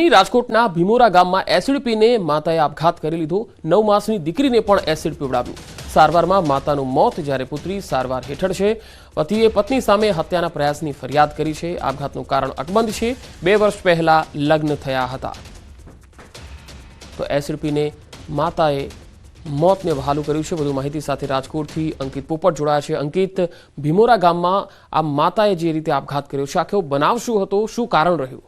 રાજ્યની રાજકોટના ભીમોરા ગામમાં એસિડ પીને માતાએ આપઘાત કરી લીધો। 9 માસની દીકરીને પણ એસિડ પીવડાવ્યું। સારવારમાં માતાનું મોત જ્યારે પુત્રી સારવાર હેઠળ છે। પતિએ પત્ની સામે હત્યાના પ્રયાસની ફરિયાદ કરી છે। આપઘાતનું કારણ અકબંધ છે। 2 વર્ષ પહેલા લગ્ન થયા હતા। તો એસિડ પીને માતાએ મોતને વહાલું કર્યું છે। વધુ માહિતી સાથે રાજકોટથી અંકિત પોપટ જોડાયા છે। અંકિત, ભીમોરા ગામમાં આ માતાએ જે રીતે આપઘાત કર્યો છે, આખો બનાવ શું હતો, શું કારણ રહ્યું?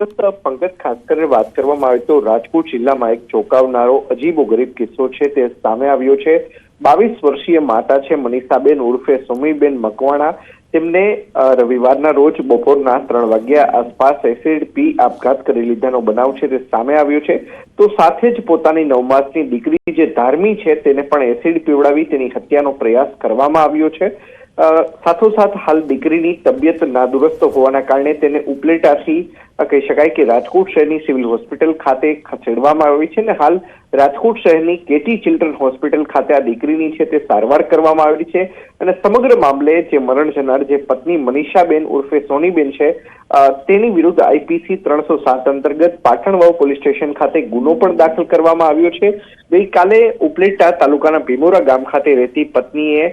પંકજ, ખાસ કરીને વાત કરવામાં આવે તો રાજકોટ જિલ્લામાં એક ચોંકાવનારો અજીબોગરીબ કિસ્સો છે તે સામે આવ્યો છે। 22 વર્ષીય માતા છે મનીષાબેન ઉર્ફે સુમીબેન મકવાણા। તેમને રવિવારના રોજ બપોરના 3 વાગ્યા આસપાસ એસિડ પી આપઘાત કરી લીધાનો બનાવ છે તે સામે આવ્યો છે। તો સાથે જ પોતાની 9 માસની દીકરી જે ધાર્મી છે તેને પણ એસિડ પીવડાવી તેની હત્યાનો પ્રયાસ કરવામાં આવ્યો છે। સાથોસાથ હાલ દીકરીની તબિયત નાદુરસ્ત હોવાના કારણે તેને ઉપલેટાથી કહી શકાય કે રાજકોટ શહેરની સિવિલ હોસ્પિટલ ખાતે ખસેડવામાં આવી છે। અને હાલ રાજકોટ શહેરની કેટી ચિલ્ડ્રન હોસ્પિટલ ખાતે આ દીકરીની છે તે સારવાર કરવામાં આવી છે। અને સમગ્ર મામલે જે મરણ જનાર જે પત્ની મનીષાબેન ઉર્ફે સોનીબેન છે તેની વિરુદ્ધ IPC 307 અંતર્ગત પાટણવાવ પોલીસ સ્ટેશન ખાતે ગુનો પણ દાખલ કરવામાં આવ્યો છે। ગઈકાલે ઉપલેટા તાલુકાના ભીમોરા ગામ ખાતે રહેતી પત્નીએ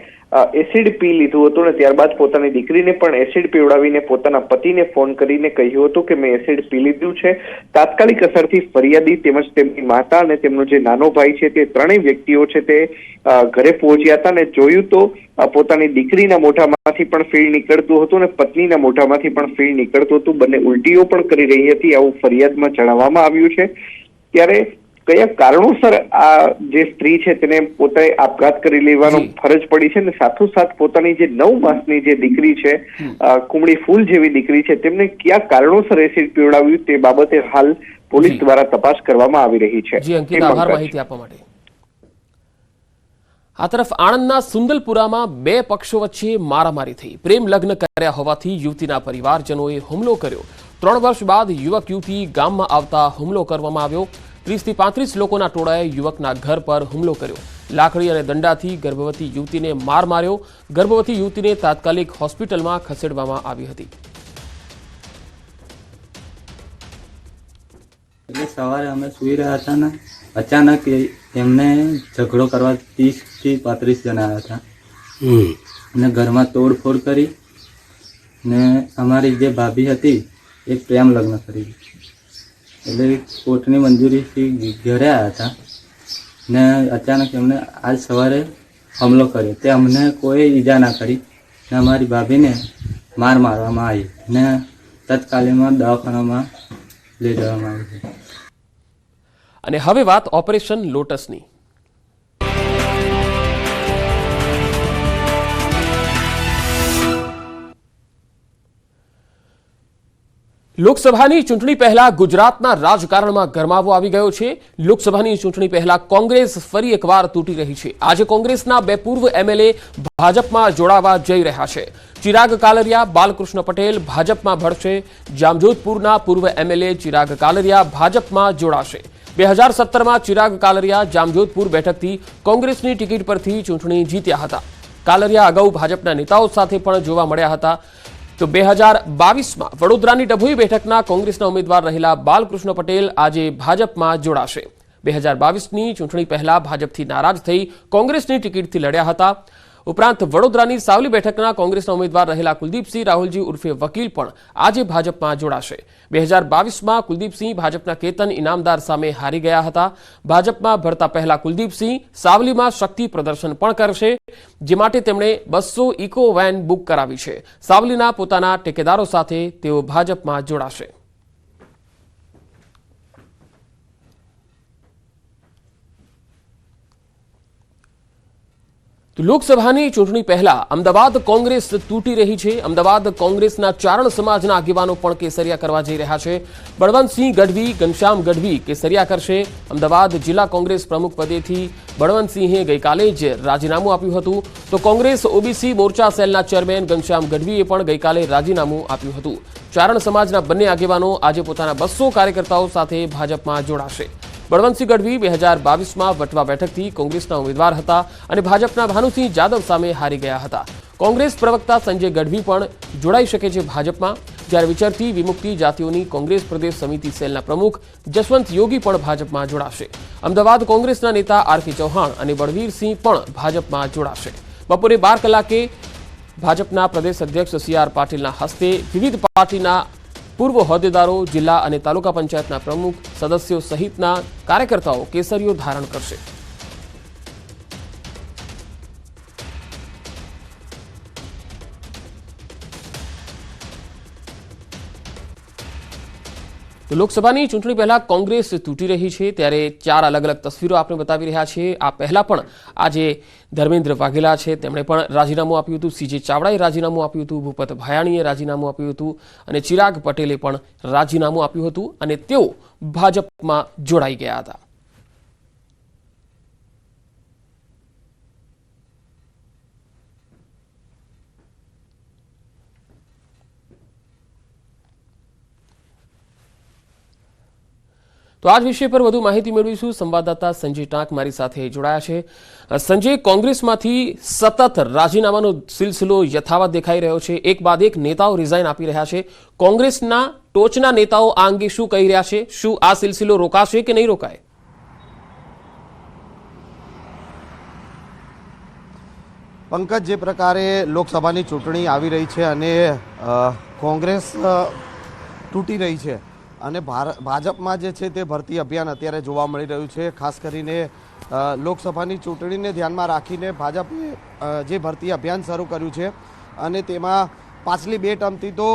એસિડ પી લીધું હતું અને ત્યારબાદ પોતાની દીકરીને પણ એસિડ પીવડાવીને પોતાના પતિને ફોન કરીને કહ્યું હતું કે મેં એસિડ પી લીધું છે। તાત્કાલિક અસરથી ફરિયાદી તેમજ તેમની માતા અને તેમનો જે નાનો ભાઈ છે તે ત્રણેય વ્યક્તિઓ છે તે ઘરે પહોંચ્યા હતા અને જોયું તો પોતાની દીકરીના મોઢામાંથી પણ ફીણ નીકળતું હતું અને પત્નીના મોઢામાંથી પણ ફીણ નીકળતું હતું। બંને ઉલટીઓ પણ કરી રહી હતી, આવું ફરિયાદમાં જણાવવામાં આવ્યું છે। ત્યારે કયા કારણોસર આ જે સ્ત્રી છે તેને પોતે આપઘાત કરી લેવાનો ફરજ પડી છે અને સાથોસાથ પોતાની જે 9 માસની જે દીકરી છે કુમળી ફૂલ જેવી દીકરી છે તેમને કયા કારણોસર એસિડ પીવડાવ્યું તે બાબતે હાલ પોલીસ દ્વારા તપાસ કરવામાં આવી રહી છે। જી અંકિત, આભાર માહિતી આપવા માટે। આ તરફ આણંદના સુંદલપુરામાં 2 પક્ષો વચ્ચે મારામારી થઈ। પ્રેમ લગ્ન કર્યા હોવાથી યુવતીના પરિવારજનોએ હુમલો કર્યો। 3 વર્ષ બાદ યુવક યુવતી ગામમાં આવતા હુમલો કરવામાં આવ્યો। 30 થી 35 લોકોના ટોળાએ યુવકના ઘર પર હુમલો કર્યો। લાકડી અને દંડાથી ગર્ભવતી યુવતીને માર માર્યો। ગર્ભવતી યુવતીને તાત્કાલિક હોસ્પિટલમાં ખસેડવામાં આવી હતી। એટલે સવારે અમે સૂઈ રહ્યા હતા ને અચાનક એમને ઝઘડો કરવા 30 થી 35 જણા આવ્યા હતા અને ઘરમાં તોડફોડ કરી ને અમારી જે ભાભી હતી એ પ્રેમ લગ્ન કરી એટલે કોર્ટની મંજૂરીથી ઘરે આવ્યા હતા ને અચાનક એમને આજ સવારે હુમલો કર્યો। તે અમને કોઈ ઈજા ના કરી ને અમારી ભાભીને મારવામાં આવી ને તત્કાલીનમાં દવાખાનામાં લઈ જવામાં આવી છે। અને હવે વાત ઓપરેશન લોટસની। લોકસભાની ચૂંટણી પહેલા ગુજરાતના રાજકારણમાં ગરમાવો આવી ગયો છે। લોકસભાની ચૂંટણી પહેલા કોંગ્રેસ ફરી એકવાર તૂટી રહી છે। આજે કોંગ્રેસના 2 પૂર્વ MLA ભાજપમાં જોડાવા જઈ રહ્યા છે। ચિરાગ કાલરિયા, બાલકૃષ્ણ પટેલ ભાજપમાં ભળશે। જામજોધપુરના પૂર્વ MLA ચિરાગ કાલરિયા ભાજપમાં જોડાશે। 2017માં ચિરાગ કાલરિયા જામજોધપુર બેઠકથી કોંગ્રેસની ટિકિટ પરથી ચૂંટણી જીત્યા હતા। કાલરિયા અગાઉ ભાજપના નેતાઓ સાથે પણ જોવા મળ્યા હતા। તો 2022માં વડોદરાની ડભોઈ બેઠકના કોંગ્રેસના ઉમેદવાર રહેલા બાલકૃષ્ણ પટેલ આજે ભાજપમાં જોડાશે। 2022ની ચૂંટણી પહેલા ભાજપથી નારાજ થઈ કોંગ્રેસની ટિકિટથી લડ્યા હતા। ઉપરાંત વડોદરાની સાવલી બેઠકના કોંગ્રેસના ઉમેદવાર રહેલા કુલદીપસિંહ રાહુલજી ઉર્ફે વકીલ પણ આજે ભાજપમાં જોડાશે। 2022માં કુલદીપસિંહ ભાજપના કેતન ઇનામદાર સામે હારી ગયા હતા। ભાજપમાં ભરતા પહેલા કુલદીપસિંહ સાવલીમાં શક્તિ પ્રદર્શન પણ કરશે, જે માટે તેમણે 200 ઇકો વેન બુક કરાવી છે। સાવલીના પોતાના ટેકેદારો સાથે તેઓ ભાજપમાં જોડાશે। તો લોકસભાની ચૂંટણી પહેલા અમદાવાદ કોંગ્રેસ તૂટી રહી છે। અમદાવાદ કોંગ્રેસના ચારણ સમાજના આગેવાનો પણ કેસરિયા કરવા જઈ રહ્યા છે। બળવંતસિંહ ગઢવી, ઘનશ્યામ ગઢવી કેસરિયા કરશે। અમદાવાદ જિલ્લા કોંગ્રેસ પ્રમુખ પદેથી બળવંતસિંહે ગઈકાલે જ રાજીનામું આપ્યું હતું। તો કોંગ્રેસ OBC મોરચા સેલના ચેરમેન ઘનશ્યામ ગઢવીએ પણ ગઈકાલે રાજીનામું આપ્યું હતું। ચારણ સમાજના બંને આગેવાનો આજે પોતાના 200 કાર્યકર્તાઓ સાથે ભાજપમાં જોડાશે। બળવંતસિંહ ગઢવી 2022માં વટવા બેઠકથી કોંગ્રેસના ઉમેદવાર હતા અને ભાજપના ભાનુસિંહ જાદવ સામે હારી ગયા હતા। કોંગ્રેસ પ્રવક્તા સંજય ગઢવી પણ જોડાઈ શકે છે ભાજપમાં। જ્યારે વિચરતી વિમુક્તિ જાતિઓની કોંગ્રેસ પ્રદેશ સમિતિ સેલના પ્રમુખ જસવંત યોગી પણ ભાજપમાં જોડાશે. અમદાવાદ કોંગ્રેસના નેતા આર.કે. ચૌહાણ અને બળવીરસિંહ પણ ભાજપમાં જોડાશે. બપોરે 12 કલાકે ભાજપના પ્રદેશ અધ્યક્ષ સી.આર. પાટીલના હસ્તે વિવિધ પાર્ટીના પૂર્વ હોદ્દેદારો, જિલ્લા અને તાલુકા પંચાયતના પ્રમુખ, સદસ્યો સહિતના કાર્યકર્તાઓ કેસરીઓ ધારણ કરશે. તો લોકસભાની ચૂંટણી પહેલા કોંગ્રેસ તૂટી રહી છે, ત્યારે 4 અલગ અલગ તસવીરો આપણે બતાવી રહ્યા છીએ. આ પહેલા પણ આજે ધર્મેન્દ્ર વાઘેલા છે, તેમણે પણ રાજીનામું આપ્યું હતું, સી.જે. ચાવડાએ રાજીનામું આપ્યું હતું, ભૂપત ભાયાણીએ રાજીનામું આપ્યું હતું અને ચિરાગ પટેલે પણ રાજીનામું આપ્યું હતું અને તેઓ ભાજપમાં જોડાઈ ગયા હતા. તો આ જ વિષય પર વધુ માહિતી મેળવીશું. સંવાદદાતા સંજય ટાંક મારી સાથે જોડાયા છે. સંજય, કોંગ્રેસમાંથી સતત રાજીનામાનો સિલસિલો યથાવત દેખાઈ રહ્યો છે. એક બાદ એક નેતાઓ રિઝાઇન આપી રહ્યા છે. કોંગ્રેસના ટોચના નેતાઓ આ અંગે શું કહી રહ્યા છે? શું આ સિલસિલો રોકાશે કે નહીં રોકાય? પંકજ, જે પ્રકારે લોકસભાની ચૂંટણી આવી રહી છે અને કોંગ્રેસ તૂટી રહી છે અને ભાજપમાં જે છે તે ભરતી અભિયાન અત્યારે જોવા મળી રહ્યું છે. ખાસ કરીને લોકસભાની ચૂંટણીને ધ્યાનમાં રાખીને ભાજપે જે ભરતી અભિયાન શરૂ કર્યું છે અને તેમાં પાછલી 2 ટર્મથી તો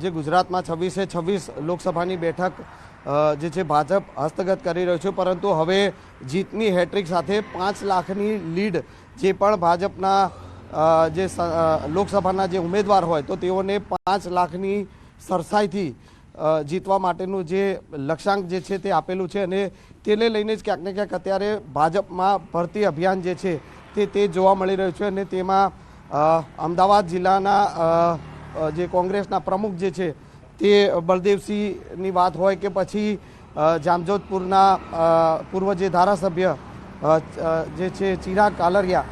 જે ગુજરાતમાં 26 લોકસભાની બેઠક જે છે ભાજપ હસ્તગત કરી રહ્યું છે, પરંતુ હવે જીતની હેટ્રિક સાથે 5 લાખની લીડ જે પણ ભાજપના જે લોકસભાના જે ઉમેદવાર હોય તો તેઓને 5 લાખની સરસાઈથી જીતવા માટેનું જે લક્ષ્યાંક જે છે તે આપેલું છે અને તેને લઈને જ ક્યાંક ને ક્યાંક અત્યારે ભાજપમાં ભરતી અભિયાન જે છે તે જોવા મળી રહ્યું છે અને તેમાં અમદાવાદ જિલ્લાના જે કોંગ્રેસના પ્રમુખ જે છે તે બળદેવસિંહની વાત હોય કે પછી જામજોધપુરના પૂર્વ જે ધારાસભ્ય જે છે ચિરાગ કાલરિયા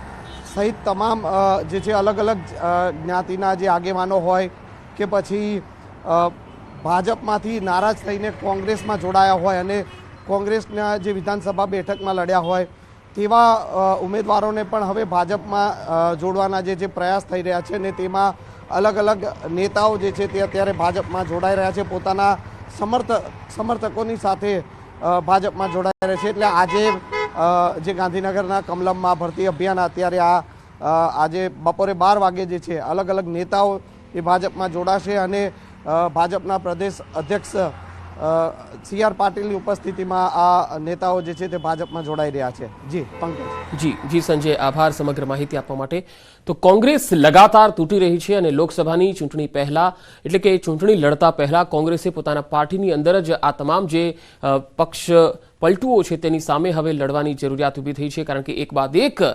સહિત તમામ જે છે અલગ અલગ જ્ઞાતિના જે આગેવાનો હોય કે પછી ભાજપમાંથી નારાજ થઈને કોંગ્રેસમાં જોડાયા હોય અને કોંગ્રેસના જે વિધાનસભા બેઠકમાં લડ્યા હોય તેવા ઉમેદવારોને પણ હવે ભાજપમાં જોડવાના જે પ્રયાસ થઈ રહ્યા છે અને તેમાં અલગ અલગ નેતાઓ જે છે તે અત્યારે ભાજપમાં જોડાઈ રહ્યા છે, પોતાના સમર્થકોની સાથે ભાજપમાં જોડાઈ રહ્યા છે. એટલે આજે જે ગાંધીનગરના કમલમમાં ભરતી અભિયાન અત્યારે આજે બપોરે 12 વાગે જે છે અલગ અલગ નેતાઓ એ ભાજપમાં જોડાશે અને ભાજપના પ્રદેશ અધ્યક્ષ સી.આર. પાટીલની ઉપસ્થિતિમાં આ નેતાઓ જે છે તે ભાજપમાં જોડાઈ રહ્યા છે. જી પંકજ. જી સંજય, આભાર સમગ્ર માહિતી આપવા માટે. તો કોંગ્રેસ લગાતાર તૂટી રહી છે અને લોકસભાની ચૂંટણી પહેલા, એટલે કે ચૂંટણી લડતા પહેલા કોંગ્રેસે પોતાના પાર્ટીની અંદર જ આ તમામ જે પક્ષ પલટુઓ છે તેની સામે હવે લડવાની જરૂરિયાત ઊભી થઈ છે, કારણ કે એક બાદ એક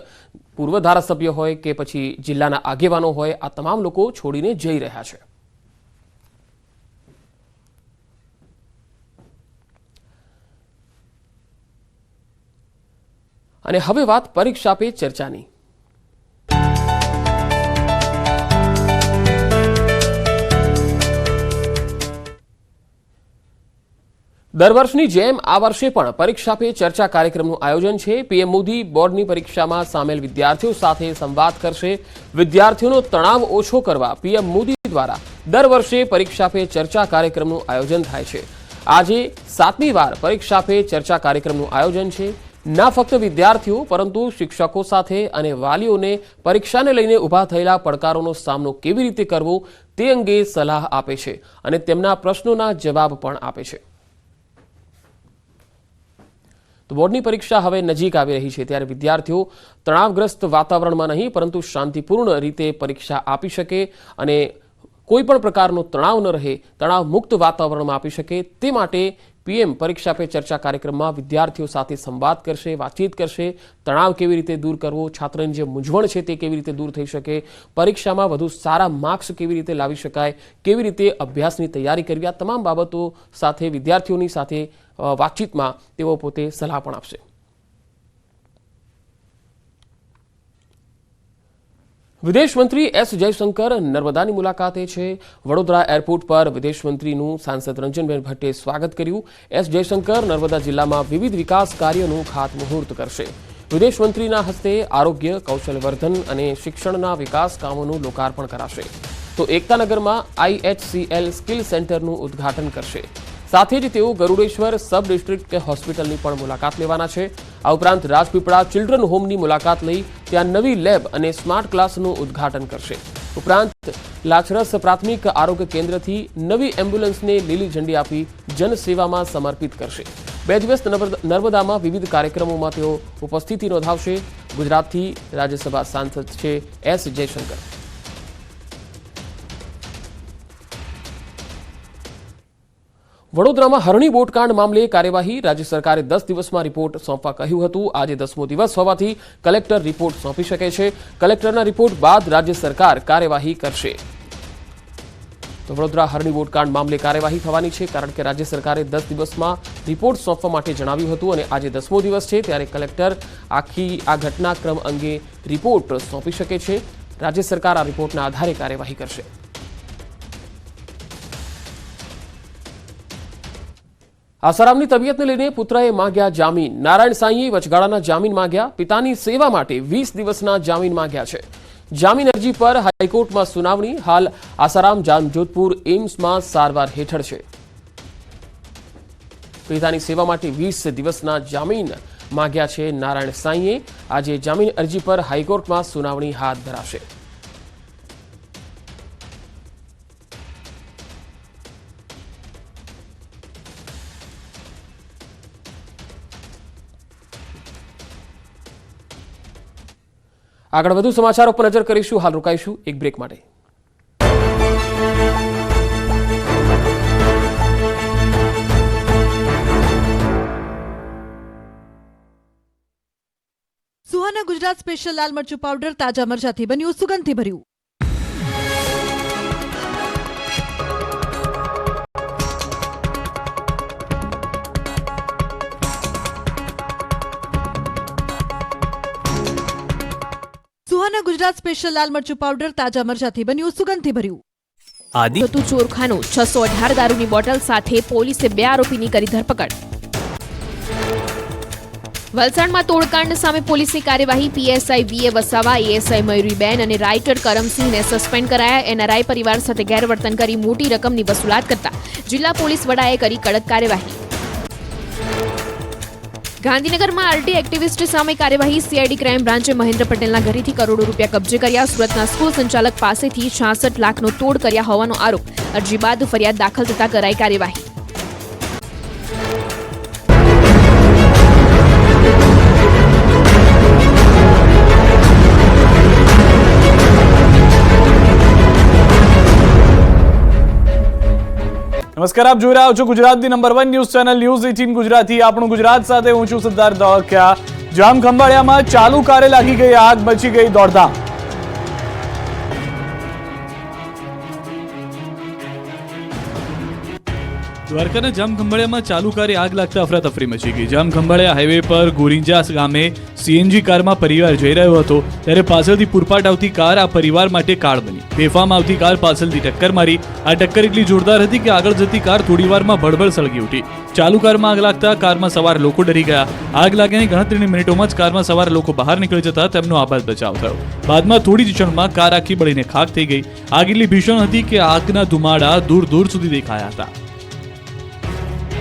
પૂર્વ ધારાસભ્ય હોય કે પછી જિલ્લાના આગેવાનો હોય, આ તમામ લોકો છોડીને જઈ રહ્યા છે. અને હવે વાત પરીક્ષા પે ચર્ચાની. દર વર્ષની જેમ આ વર્ષે પણ પરીક્ષા પે ચર્ચા કાર્યક્રમનું આયોજન છે. પીએમ મોદી બોર્ડની પરીક્ષામાં સામેલ વિદ્યાર્થીઓ સાથે સંવાદ કરશે. વિદ્યાર્થીઓનો તણાવ ઓછો કરવા પીએમ મોદી દ્વારા દર વર્ષે પરીક્ષા પે ચર્ચા કાર્યક્રમનું આયોજન થાય છે. આજે 7મી વાર પરીક્ષા પે ચર્ચા કાર્યક્રમનું આયોજન છે. ના ફક્ત વિદ્યાર્થીઓ પરંતુ શિક્ષકો સાથે અને વાલીઓને પરીક્ષાને લઈને ઊભા થયેલા પડકારોનો સામનો કેવી રીતે કરવો તે અંગે સલાહ આપે છે અને તેમના પ્રશ્નોના જવાબ પણ આપે છે. તો બોર્ડની પરીક્ષા હવે નજીક આવી રહી છે, ત્યારે વિદ્યાર્થીઓ તણાવગ્રસ્ત વાતાવરણમાં નહીં પરંતુ શાંતિપૂર્ણ રીતે પરીક્ષા આપી શકે અને કોઈ પણ પ્રકારનો તણાવ ન રહે, તણાવ મુક્ત વાતાવરણમાં આપી શકે તે માટે પીએમ પરીક્ષા પે ચર્ચા કાર્યક્રમમાં વિદ્યાર્થીઓ સાથે સંવાદ કરશે, વાતચીત કરશે. તણાવ કેવી રીતે દૂર કરવો, છાત્રની જે મૂંઝવણ છે તે કેવી રીતે દૂર થઈ શકે, પરીક્ષામાં વધુ સારા માર્ક્સ કેવી રીતે લાવી શકાય, કેવી રીતે અભ્યાસની તૈયારી કરવી, આ તમામ બાબતો સાથે વિદ્યાર્થીઓની સાથે વાતચીતમાં તેઓ પોતે સલાહ પણ આપશે. વિદેશ મંત્રી એસ જયશંકર નર્મદાની મુલાકાતે છે। વડોદરા એરપોર્ટ પર વિદેશ મંત્રીનું સાંસદ રંજનબેન ભટ્ટે સ્વાગત કર્યું। એસ જયશંકર નર્મદા જિલ્લામાં વિવિધ વિકાસ કાર્યોનું ખાતમુહૂર્ત કરશે। વિદેશ મંત્રીના હસ્તે આરોગ્ય, કૌશલ્યવર્ધન અને શિક્ષણના વિકાસ કામોનું લોકાર્પણ કરાશે, તો એકતાનગરમાં IHCL સ્કિલ સેન્ટરનું ઉદ્ઘાટન કરશે। સાથે જ તેઓ ગરુડેશ્વર સબ ડિસ્ટ્રિક્ટ હોસ્પિટલની પણ મુલાકાત લેવાના છે। આ ઉપરાંત રાજપીપળા ચિલ્ડ્રન હોમની મુલાકાત લઈ ત્યાં નવી લેબ અને સ્માર્ટ ક્લાસનું ઉદ્ઘાટન કરશે। ઉપરાંત લાચરસ પ્રાથમિક આરોગ્ય કેન્દ્રથી નવી એમ્બ્યુલન્સને લીલી ઝંડી આપી જનસેવામાં સમર્પિત કરશે। 2 દિવસ નર્મદામાં વિવિધ કાર્યક્રમોમાં તેઓ ઉપસ્થિતિ નોંધાવશે। ગુજરાતથી રાજ્યસભા સાંસદ છે એસ જયશંકર। વડોદરામાં હરણી બોટકાંડ મામલે કાર્યવાહી। રાજ્ય સરકારે 10 દિવસમાં રિપોર્ટ સોંપવા કહ્યું હતું। આજે 10મો દિવસ હોવાથી કલેક્ટર રિપોર્ટ સોંપી શકે છે। કલેક્ટરના રિપોર્ટ બાદ રાજ્ય સરકાર કાર્યવાહી કરશે। તો વડોદરા હરણી બોટકાંડ મામલે કાર્યવાહી થવાની છે, કારણ કે રાજ્ય સરકારે 10 દિવસમાં રિપોર્ટ સોંપવા માટે જણાવ્યું હતું અને આજે 10મો દિવસ છે, ત્યારે કલેક્ટર આ ઘટનાક્રમ અંગે રિપોર્ટ સોંપી શકે છે। રાજ્ય સરકાર આ રિપોર્ટના આધારે કાર્યવાહી કરશે। આસારામની તબિયતને લઈને પુત્રએ માંગ્યા જામીન। નારાયણ સાંઈએ વચગાળાના જામીન માંગ્યા। પિતાની સેવા માટે 20 દિવસના જામીન માંગ્યા છે। જામીન અરજી પર હાઈકોર્ટમાં સુનાવણી। હાલ આસારામ જામજોધપુર એમ્સમાં સારવાર હેઠળ છે। પિતાની સેવા માટે 20 દિવસના જામીન માંગ્યા છે નારાયણ સાંઈએ। આજે જામીન અરજી પર હાઈકોર્ટમાં સુનાવણી હાથ ધરાશે। આગળ વધુ સમાચારો પર નજર કરીશું। હાલ રોકાઈશું એક બ્રેક માટે। સુહાના ગુજરાત સ્પેશિયલ લાલ મરચું પાવડર તાજા મરચાથી બન્યું, સુગંધથી ભર્યું। સુહાના ગુજરાત સ્પેશિયલ લાલ મરચું પાવડર તાજા મરચાથી બન્યું, સુગંધથી ભર્યું। આદિ હતું ચોરખાનું। 618 દારૂની બોટલ સાથે પોલીસે 2 આરોપીની કરી ધરપકડ। વલસાડમાં તોડકાંડ સામે પોલીસની કાર્યવાહી। PSI VA વસાવા, ASI મયુરીબેન અને રાઇટર કરમસિંહને સસ્પેન્ડ કરાયા। NRI પરિવાર સાથે ગેરવર્તન કરી મોટી રકમની વસૂલાત કરતા જિલ્લા પોલીસ વડાએ કરી કડક કાર્યવાહી। ગાંધીનગરમાં આરટી એક્ટિવિસ્ટ સામે કાર્યવાહી। CID ક્રાઇમ બ્રાન્ચે મહેન્દ્ર પટેલના ઘરેથી કરોડો રૂપિયા કબજે કર્યા। સુરતના સ્કૂલ સંચાલક પાસેથી 66 લાખનો તોડ કર્યા હોવાનો આરોપ। અરજી બાદ ફરિયાદ દાખલ થતા કરાઈ કાર્યવાહી। નમસ્કાર, આપ જોઈ રહ્યા છો ગુજરાતની number 1 news channel news 18 Gujarati. આપણું ગુજરાત સાથે હું છું સિદ્ધાર્થ ધોળકિયા। જામ ખંભાળિયામાં ચાલુ કારે લાગી ગઈ આગ, મચી ગઈ દોડધામ। દ્વારકાના જામ ખંભાળિયામાં ચાલુ કારે આગ લાગતા અફરાતફરી મચી ગઈ। જામ ખંભાળિયા હાઈવે પર ગોરિંજા ગામે CNG કારમાં પરિવાર જઈ રહ્યો હતો, ત્યારે પાછળથી પૂરપાટ આવતી કાર આ પરિવાર માટે કાળ બની। બેફામ આવતી કાર પાછળથી ટક્કર મારી। આ ટક્કર એટલી જોરદાર હતી કે આગળ જતી કાર થોડીવારમાં ભડભડ સળગી ઉઠી। ચાલુ કારમાં આગ લાગતા કારમાં સવાર લોકો ડરી ગયા। આગ લાગ્યાની ગણતરીની મિનિટોમાં જ કારમાં સવાર લોકો બહાર નીકળી જતા તેમનો આબાદ બચાવ થયો। બાદમાં થોડી જ ક્ષણમાં કાર આખી બળીને ખાક થઈ ગઈ। આગ એટલી ભીષણ હતી કે આગના ધુમાડા દૂર દૂર સુધી દેખાયા હતા।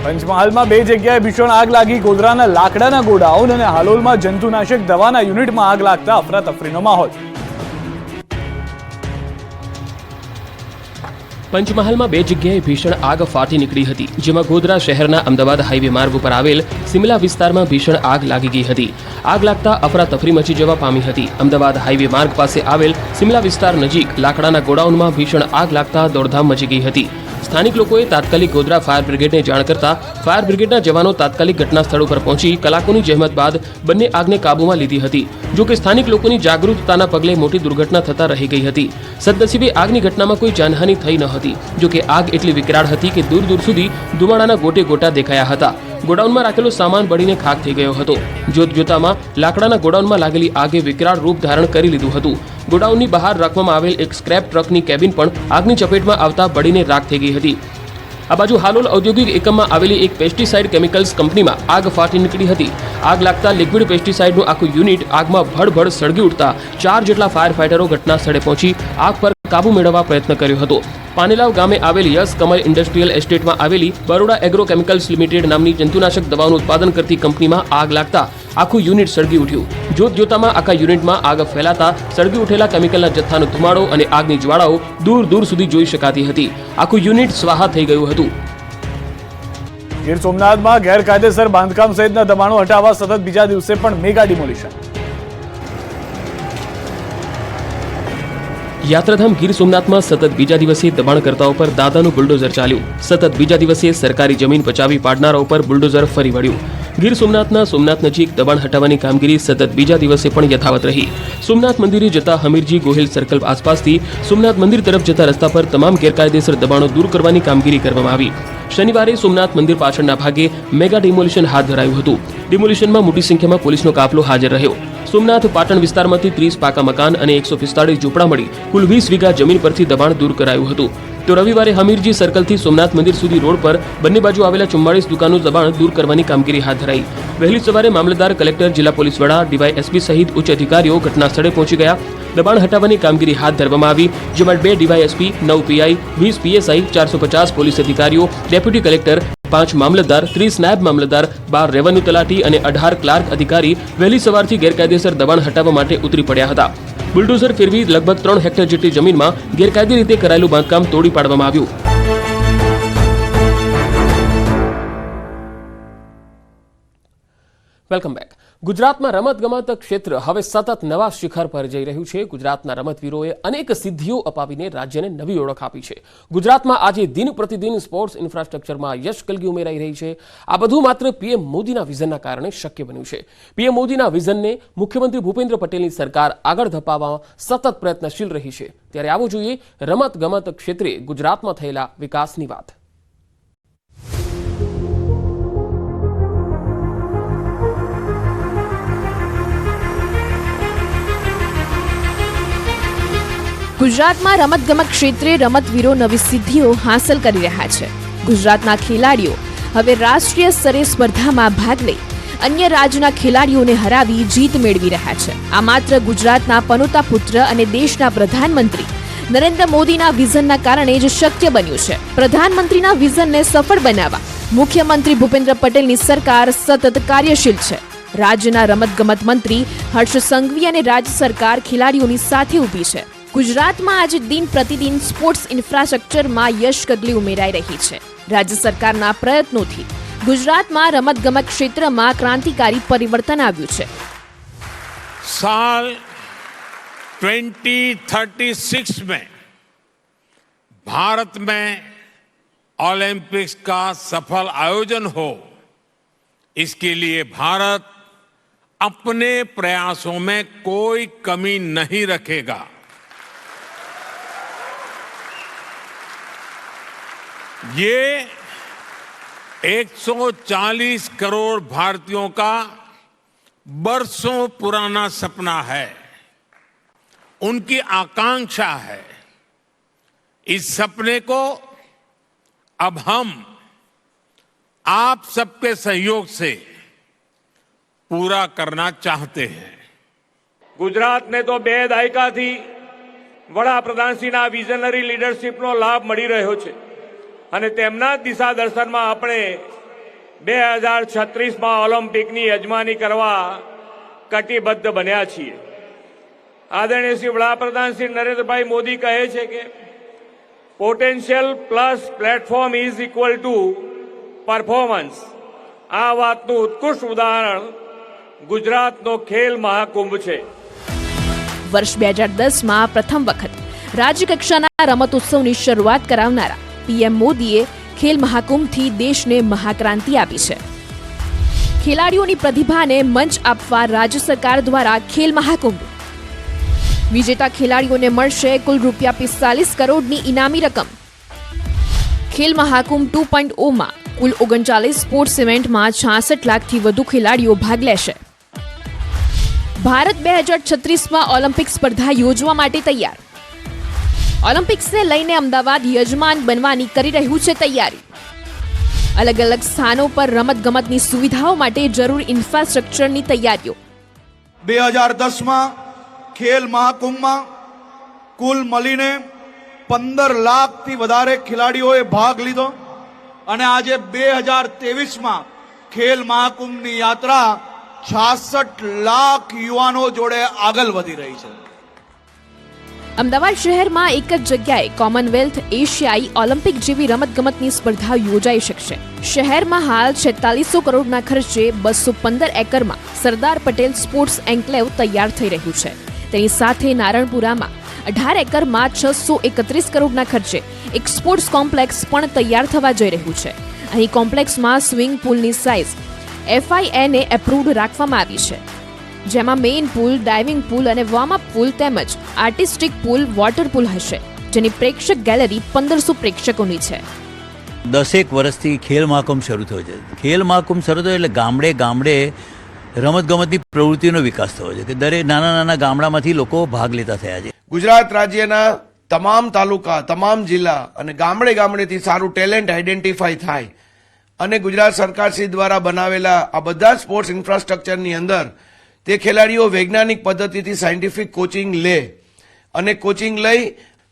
પંચમહાલમાં 2 જગ્યાએ ભીષણ આગ લાગી। ગોધરાના લાકડાના ગોડાઉન અને હાલોલમાં જંતુનાશક દવાના યુનિટમાં આગ લાગતા અફરાતફરીનો માહોલ। પંચમહાલમાં 2 જગ્યાએ ભીષણ આગ ફાટી નીકળી હતી, જેમાં ગોધરા શહેરના અમદાવાદ હાઈવે માર્ગ ઉપર આવેલ સિમલા વિસ્તારમાં ભીષણ આગ લાગી ગઈ હતી। આગ લાગતા અફરાતફરી મચી જવા પામી હતી। અમદાવાદ હાઈવે માર્ગ પાસે આવેલ સિમલા વિસ્તાર નજીક લાકડાના ગોડાઉનમાં ભીષણ આગ લાગતા દોડધામ મચી ગઈ હતી। સ્થાનિક લોકોએ તાત્કાલિક ગોધરા ફાયર બ્રિગેડને જાણ કરતા ફાયર બ્રિગેડના જવાનો તાત્કાલિક ઘટના સ્થળ ઉપર પહોંચી કલાકોની જહેમત બાદ બંને આગને કાબૂમાં લીધી હતી। જો કે સ્થાનિક લોકોની જાગૃતતાના પગલે મોટી દુર્ઘટના થતા રહી ગઈ હતી। સદનસીબે આગની ઘટનામાં કોઈ જાનહાનિ થઈ ન હતી। જો કે આગ એટલી વિકરાળ હતી કે દૂર દૂર સુધી ધુમાડાના ગોટે ગોટા દેખાયા હતા। ગોડાઉનમાં રાખેલો સામાન બળીને ખાક થઈ ગયો હતો। જોતજોતામાં લાકડાના ગોડાઉનમાં લાગેલી આગે વિકરાળ રૂપ ધારણ કરી લીધું હતું। ગોડાઉનની બહાર રાખવામાં આવેલ એક સ્ક્રેપ ટ્રકની કેબિન પણ આગની ચપેટમાં આવતા બળીને રાખ થઈ ગઈ હતી. આ બાજુ હાલોલ ઔદ્યોગિક એકમમાં આવેલી એક પેસ્ટિસાઇડ કેમિકલ્સ કંપનીમાં આગ ફાટી નીકળી હતી. આગ લાગતા લિક્વિડ પેસ્ટિસાઇડનું આખું યુનિટ આગમાં ભડભડ સળગી ઉઠતા 4 જેટલા ફાયર ફાઇટરો ઘટના સ્થળે પહોંચી આગ પર કાબુ મેળવવા પ્રયત્ન કર્યો હતો. પાનેલાવ ગામે આવેલી યસ કમલ ઇન્ડસ્ટ્રીયલ એસ્ટેટમાં આવેલી બરોડા એગ્રો કેમિકલ્સ લિમિટેડ નામની જંતુનાશક દવાનું ઉત્પાદન કરતી કંપનીમાં આગ લાગતા આખું યુનિટ સળગી ઉઠ્યું. જોતજોતામાં આખા યુનિટમાં આગ ફેલાતા સળગી ઉઠેલા કેમિકલના જથ્થાનો ધુમાડો અને આગની જ્વાળાઓ દૂર દૂર સુધી જોઈ શકાતી હતી. આખું યુનિટ સ્વાહા થઈ ગયું હતું. ગીર સોમનાથમાં ગેરકાયદેસર બાંધકામ સહિતના દબાણો હટાવવા સતત બીજા દિવસે પણ મેગા ડિમોલિશન. યાત્રાધામ ગીર સોમનાથમાં સતત બીજા દિવસે દબાણકર્તાઓ પર દાદાનું બુલડોઝર ચાલ્યું. સતત બીજા દિવસે સરકારી જમીન પચાવી પાડનારાઓ પર બુલડોઝર ફરી વળ્યું. ગીર સોમનાથના સોમનાથ નજીક દબાણ હટાવવાની કામગીરી સતત બીજા દિવસે પણ યથાવત રહી. સોમનાથ મંદિરે જતા હમીરજી ગોહિલ સર્કલ આસપાસથી સોમનાથ મંદિર તરફ જતા રસ્તા પર તમામ ગેરકાયદેસર દબાણો દૂર કરવાની કામગીરી કરવામાં આવી. શનિવારે સોમનાથ મંદિર પાછળના ભાગે મેગા ડિમોલિશન હાથ ધરાયું હતું. ડિમોલિશનમાં મોટી સંખ્યામાં પોલીસનો કાફલો હાજર રહ્યો. સોમનાથ પાટણ વિસ્તારમાંથી 30 પાકા મકાન અને 145 ઝૂંપડા મળી કુલ 20 વીઘા જમીન પરથી દબાણ દૂર કરાયું હતું. તો રવિવારે હમીરજી સર્કલથી સોમનાથ મંદિર સુધી રોડ પર બંને બાજુ આવેલા 44 દુકાનનું દબાણ દૂર કરવાની કામગીરી હાથ ધરાઈ. વહેલી સવારે મામલતદાર, કલેક્ટર, જિલ્લા પોલીસ વડા, ડીવાયએસપી સહિત ઉચ્ચ અધિકારીઓ ઘટના સ્થળે પહોંચી ગયા. દબાણ હટાવવાની કામગીરી હાથ ધરવામાં આવી, જેમાં 2 ડીવાયએસપી, 9 પીઆઈ, 20 પીએસઆઈ, 450 પોલીસ અધિકારીઓ, ડેપ્યુટી કલેક્ટર, 5 મામલતદાર, 30 નાયબ મામલતદાર, 12 રેવન્યુ તલાટી અને 18 ક્લાર્ક અધિકારી વહેલી સવારથી ગેરકાયદેસર દબાણ હટાવવા માટે ઉતરી પડ્યા હતા. બુલડોઝર ફેરવી લગભગ 3 હેક્ટર જેટલી જમીનમાં ગેરકાયદે રીતે કરાયેલું બાંધકામ તોડી પાડવામાં આવ્યું. Welcome back. ગુજરાતમાં રમતગમત ક્ષેત્ર હવે સતત નવા શિખર પર જઈ રહ્યું છે. ગુજરાતના રમતવીરોએ અનેક સિદ્ધિઓ અપાવીને રાજ્યને નવી ઓળખ આપી છે. ગુજરાતમાં આજે દિન પ્રતિદિન સ્પોર્ટ્સ ઇન્ફ્રાસ્ટ્રક્ચરમાં યશ કલગી ઉમેરાઈ રહી છે. આ બધું માત્ર પીએમ મોદીના વિઝનના કારણે શક્ય બન્યું છે. પીએમ મોદીના વિઝનને મુખ્યમંત્રી ભૂપેન્દ્ર પટેલની સરકાર આગળ ધપાવવા સતત પ્રયત્નશીલ રહી છે. ત્યારે આવો જોઈએ રમતગમત ક્ષેત્રે ગુજરાતમાં થયેલા વિકાસની વાત. ગુજરાતમાં રમતગમત ક્ષેત્રે રમતવીરો નવી સિદ્ધિઓ હાંસલ કરી રહ્યા છે. ગુજરાતના ખેલાડીઓ હવે રાષ્ટ્રીય સ્તરે સ્પર્ધામાં ભાગ લઈ અન્ય રાજ્યના ખેલાડીઓને હરાવી જીત મેળવી રહ્યા છે. આ માત્ર ગુજરાતના પનોતા પુત્ર અને દેશના પ્રધાનમંત્રી નરેન્દ્ર મોદીના વિઝનના કારણે જ શક્ય બન્યું છે. પ્રધાનમંત્રીના વિઝનને સફળ બનાવવા મુખ્યમંત્રી ભૂપેન્દ્ર પટેલની સરકાર સતત કાર્યશીલ છે. રાજ્યના રમતગમત મંત્રી હર્ષ સંઘવી અને રાજ્ય સરકાર ખેલાડીઓની સાથે ઊભી છે. ગુજરાતમાં આજે દિન પ્રતિદિન સ્પોર્ટ્સ ઇન્ફ્રાસ્ટ્રક્ચરમાં યશ કગલી ઉમેરાઈ રહી છે. રાજ્ય સરકારના પ્રયત્નોથી ગુજરાતમાં રમતગમત ક્ષેત્રમાં ક્રાંતિકારી પરિવર્તન આવ્યું છે. साल 2036 में भारत में ओलंपिक्स का सफल आयोजन हो, इसके लिए भारत अपने प्रयासों में कोई कमी नहीं रखेगा. ये 140 करोड़ भारतीयों का बरसों पुराना सपना है, उनकी आकांक्षा है. इस सपने को अब हम आप सबके सहयोग से पूरा करना चाहते हैं. ગુજરાતને તો 2 દાયકાથી વડાપ્રધાનશ્રીના વિઝનરી લીડરશીપનો લાભ મળી રહ્યો છે અને તેમના દિશા દર્શનમાં આપણે 2036માં ઓલિમ્પિકની યજમાની કરવા કટિબદ્ધ બન્યા છીએ. આદરણીય શ્રી વડાપ્રધાન શ્રી નરેન્દ્રભાઈ મોદી કહે છે કે potential plus platform is equal to performance. આ વાતનું ઉત્કૃષ્ટ ઉદાહરણ ગુજરાતનો ખેલ મહાકુંભ છે. વર્ષ 2010માં પ્રથમ વખત રાજ્યકક્ષાના રમતોત્સવની શરૂઆત કરાવનારા પીએમ મોદીએ ખેલ મહાકુંભથી દેશને મહાક્રાંતિ આપી છે. ખેલાડીઓની પ્રતિભાને મંચ આપવા રાજ્ય સરકાર દ્વારા ખેલ મહાકુંભ. વિજેતા ખેલાડીઓને મળશે કુલ ₹45 કરોડની ઇનામી રકમ. ખેલ મહાકુંભ 2.0માં કુલ 39 સ્પોર્ટ્સ ઇવેન્ટમાં 66 લાખથી વધુ ખેલાડીઓ ભાગ લેશે. ભારત 2036માં ઓલિમ્પિક સ્પર્ધા યોજવા માટે તૈયાર. ઓલિમ્પિક્સને લઈને અમદાવાદ યજમાન બનવાની કરી રહ્યું છે તૈયારી. અલગ અલગ સ્થાનો પર રમતગમતની સુવિધાઓ માટે જરૂરી ઇન્ફ્રાસ્ટ્રક્ચરની તૈયારીઓ. 2010માં ખેલ મહાકુંભમાં કુલ મળીને 15 લાખથી વધારે ખેલાડીઓએ ભાગ લીધો અને આજે 2023માં ખેલ મહાકુંભની યાત્રા 66 લાખ યુવાનો જોડે આગળ વધી રહી છે. અમદાવાદ શહેરમાં એક જ જગ્યાએ કોમનવેલ્થ, એશિયાઈ, ઓલિમ્પિક જેવી રમતગમતની સ્પર્ધા યોજાઈ શકશે. શહેરમાં હાલ 4600 કરોડના ખર્ચે 215 એકરમાં સરદાર પટેલ સ્પોર્ટ્સ એન્કલેવ તૈયાર થઈ રહ્યું છે. તેની સાથે નારણપુરામાં 18 એકરમાં 631 કરોડના ખર્ચે એક સ્પોર્ટ્સ કોમ્પ્લેક્સ પણ તૈયાર થવા જઈ રહ્યું છે. અહીં કોમ્પ્લેક્સમાં સ્વિમિંગ પુલની સાઇઝ FIA એપ્રુવડ રાખવામાં આવી છે, જેમાં મેઇન પુલ, ડાઇવિંગ પુલ અને વોર્મઅપ પુલ તેમજ આર્ટિસ્ટિક પુલ, વોટર પુલ હશે, જેની પ્રેક્ષક ગેલેરી 1500 પ્રેક્ષકોની છે. 10 વર્ષથી ખેલ મહાકુંભ શરૂ થયો છે. ખેલ મહાકુંભ શરૂ થયો એટલે ગામડે ગામડે રમતગમતની પ્રવૃત્તિનો વિકાસ થયો છે કે દરેક નાના નાના ગામડામાંથી લોકો ભાગ લેતા થયા છે. ગુજરાત રાજ્યના તમામ તાલુકા, તમામ જિલ્લા અને ગામડે ગામડેથી સારું ટેલેન્ટ આઈડેન્ટિફાઈ થાય અને ગુજરાત સરકાર શ્રી દ્વારા બનાવેલા આ બધા સ્પોર્ટ્સ ઇન્ફ્રાસ્ટ્રક્ચરની અંદર તે ખેલાડીઓ વૈજ્ઞાનિક પદ્ધતિથી સાયન્ટિફિક કોચિંગ લે અને કોચિંગ લઈ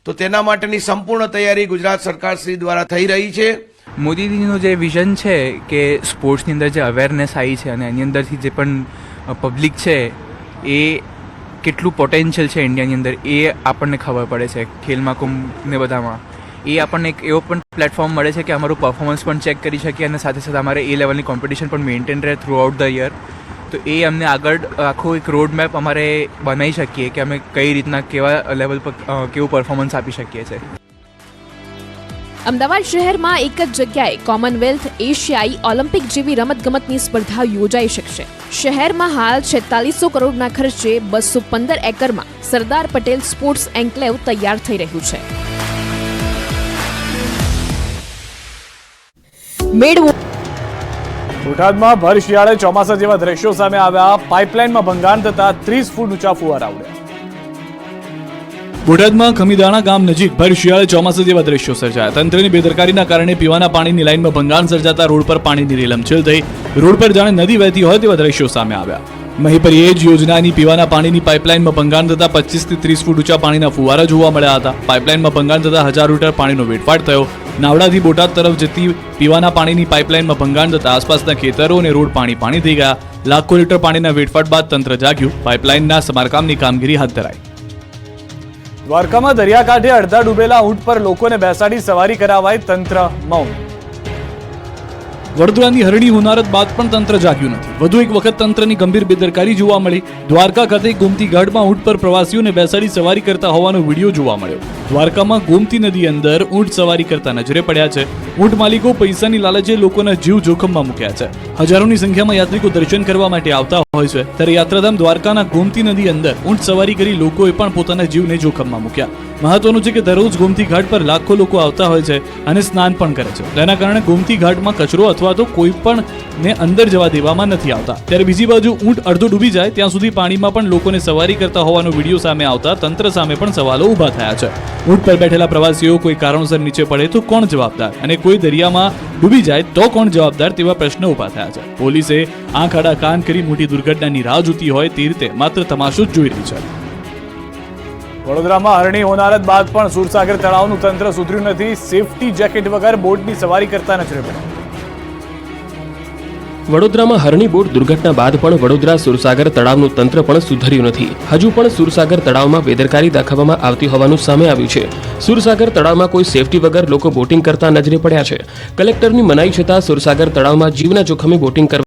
તો તેના માટેની સંપૂર્ણ તૈયારી ગુજરાત સરકાર શ્રી દ્વારા થઈ રહી છે. મોદીજીનું જે વિઝન છે કે સ્પોર્ટ્સની અંદર જે અવેરનેસ આવી છે અને એની અંદરથી જે પણ પબ્લિક છે એ કેટલું પોટેન્શિયલ છે ઇન્ડિયાની અંદર એ આપણને ખબર પડે છે. ખેલ મહાકુંભ ને બધામાં એ આપણને એક એવો પણ પ્લેટફોર્મ મળે છે કે અમારું પરફોર્મન્સ પણ ચેક કરી શકીએ અને સાથે સાથે અમારે એ લેવલની કોમ્પિટિશન પણ મેન્ટેન રહે થ્રુ આઉટ ધ યર. તો એ અમને આગળ આખો એક રોડ મેપ અમારે બનાવી શકીએ કે અમે કઈ રીતના કેવા લેવલ પર કેવું પરફોર્મન્સ આપી શકીએ છીએ. અમદાવાદ શહેરમાં એક જ જગ્યાએ કોમનવેલ્થ, એશિયાઈ, ઓલિમ્પિક જેવી રમતગમતની સ્પર્ધા યોજાઈ શકશે. શહેરમાં હાલ 4600 કરોડના ખર્ચે 215 એકરમાં સરદાર પટેલ સ્પોર્ટ્સ એન્કલેવ તૈયાર થઈ રહ્યું છે. બોટાદમાં ભર શિયાળે ચોમાસા જેવા દ્રશ્યો સામે આવ્યા. પાઇપલાઇનમાં ભંગાણ થતા 30 ફૂટ ઊંચા ફુવારા ઉડ્યા. બોટાદમાં ખમીદાણા ગામ નજીક ભર શિયાળે ચોમાસા જેવા દ્રશ્યો સર્જાયા. તંત્રની બેદરકારીના કારણે પીવાના પાણીની લાઇનમાં ભંગાણ સર્જાતા રોડ પર પાણીની રેલમછેલ થઈ. રોડ પર જાણે નદી વહેતી હોય તેવા દ્રશ્યો સામે આવ્યા. મહીપરિયેજ યોજનાની પીવાના પાણીની પાઇપલાઇનમાં ભંગાણ થતા 25 થી 30 ફૂટ ઊંચા પાણીના ફુવારા જોવા મળ્યા હતા. પાઇપલાઇનમાં ભંગાણ થતા 1000 લીટર પાણીનો વેડફાટ થયો. નાવડાથી બોટાદ તરફ જતી પીવાના પાણીની પાઇપલાઇનમાં ભંગાણ થતા આસપાસના ખેતરો અને રોડ પાણી થઈ ગયા. લાખો લીટર પાણીના વેડફાટ બાદ તંત્ર જાગ્યું. પાઇપલાઇનના સમારકામની કામગીરી હાથ ધરાઈ. દ્વારકામાં દરિયાકાંઠે અડધા ડૂબેલા ઊંટ પર લોકોને બેસાડી સવારી કરાવાય, તંત્ર મૌન. વડોદરાની હરણી હોનારત બાદ પણ તંત્ર જાગ્યું નથી. વધુ એક વખત તંત્રની ગંભીર બેદરકારી જોવા મળી. દ્વારકા ખાતે ગોમતી ઘાટમાં ઊંટ પર પ્રવાસીઓને બેસાડી સવારી કરતા હોવાનો વિડીયો જોવા મળ્યો. દ્વારકામાં ગોમતી નદી અંદર ઊંટ સવારી કરતા નજરે પડ્યા છે. ઊંટ માલિકો પૈસાની લાલચે લોકોના જીવ જોખમમાં મૂક્યા છે. હજારોની સંખ્યામાં યાત્રિકો દર્શન કરવા માટે આવતા હોય છે, ત્યારે યાત્રાધામ દ્વારકાના ગોમતી નદી અંદર ઊંટ સવારી કરી લોકોએ પણ પોતાના જીવને જોખમમાં મૂક્યા. મહત્વનું છે કે દરરોજ ગોમતી ઘાટ પર લાખો લોકો આવતા હોય છે અને સ્નાન પણ કરે છે. તેના કારણે ગોમતી ઘાટમાં કચરો અથવા તો કોઈ પણ ને અંદર જવા દેવામાં નથી આવતા. ત્યારે બીજી બાજુ ઊંટ અડધો ડૂબી જાય ત્યાં સુધી પાણીમાં પણ લોકોને સવારી કરતા હોવાનો વિડીયો સામે આવતા તંત્ર સામે પણ સવાલો ઊભા થયા છે. ઊંટ પર બેઠેલા પ્રવાસીઓ કોઈ કારણોસર નીચે પડે તો કોણ જવાબદાર, અને કોઈ દરિયામાં ડૂબી જાય તો કોણ જવાબદાર, તેવા પ્રશ્નો ઊભા થયા છે. પોલીસે આંખ આડા કાન કરી મોટી દુર્ઘટનાની રાહ જોતી હોય તે રીતે માત્ર તમાશો જ જોઈ રહી છે. વડોદરામાં હરણી હોનારત બાદ પણ સુરસાગર તળાવનું તંત્ર સુધર્યું નથી. સેફટી જેકેટ વગર બોટની સવારી કરતા નજરે પડ્યા. વડોદરામાં હરણી બોટ દુર્ઘટના બાદ પણ વડોદરા સુરસાગર તળાવનું તંત્ર પણ સુધર્યું નથી. હજુ પણ સુરસાગર તળાવમાં બેદરકારી દાખવવામાં આવતી હોવાનું સામે આવ્યું છે. સુરસાગર તળાવમાં કોઈ સેફટી વગર લોકો બોટિંગ કરતા નજરે પડ્યા છે. કલેક્ટરની મનાઈ છતાં સુરસાગર તળાવમાં જીવના જોખમે બોટિંગ કરવા